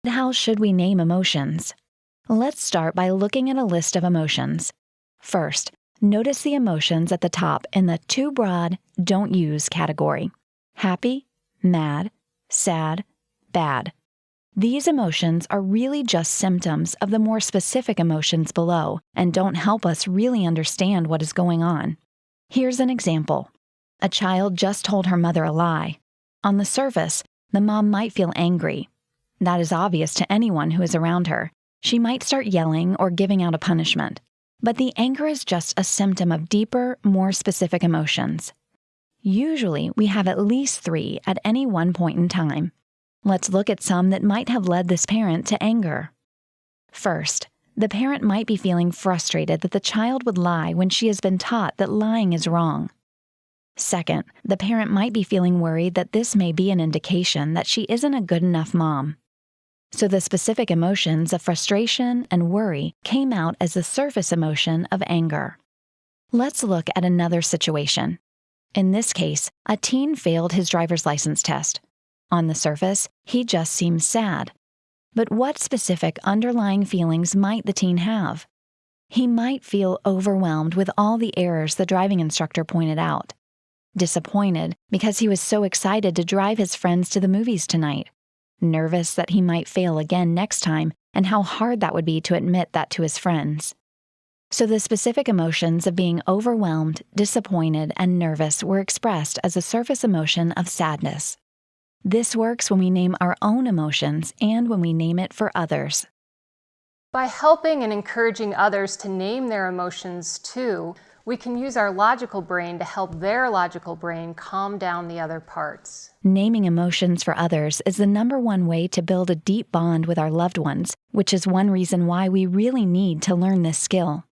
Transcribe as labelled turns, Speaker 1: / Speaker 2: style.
Speaker 1: How should we name emotions? Let's start by looking at a list of emotions. First, notice the emotions at the top in the too broad, don't use category. Happy, mad, sad, bad. These emotions are really just symptoms of the more specific emotions below and don't help us really understand what is going on. Here's an example. A child just told her mother a lie. On the surface, the mom might feel angry. That is obvious to anyone who is around her. She might start yelling or giving out a punishment. But the anger is just a symptom of deeper, more specific emotions. Usually, we have at least 3 at any one point in time. Let's look at some that might have led this parent to anger. First, the parent might be feeling frustrated that the child would lie when she has been taught that lying is wrong. Second, the parent might be feeling worried that this may be an indication that she isn't a good enough mom. So the specific emotions of frustration and worry came out as the surface emotion of anger. Let's look at another situation. In this case, a teen failed his driver's license test. On the surface, he just seems sad. But what specific underlying feelings might the teen have? He might feel overwhelmed with all the errors the driving instructor pointed out. Disappointed because he was so excited to drive his friends to the movies tonight. Nervous that he might fail again next time and how hard that would be to admit that to his friends. So the specific emotions of being overwhelmed, disappointed, and nervous were expressed as a surface emotion of sadness. This works when we name our own emotions and when we name it for others.
Speaker 2: By helping and encouraging others to name their emotions too, we can use our logical brain to help their logical brain calm down the other parts.
Speaker 1: Naming emotions for others is the #1 way to build a deep bond with our loved ones, which is one reason why we really need to learn this skill.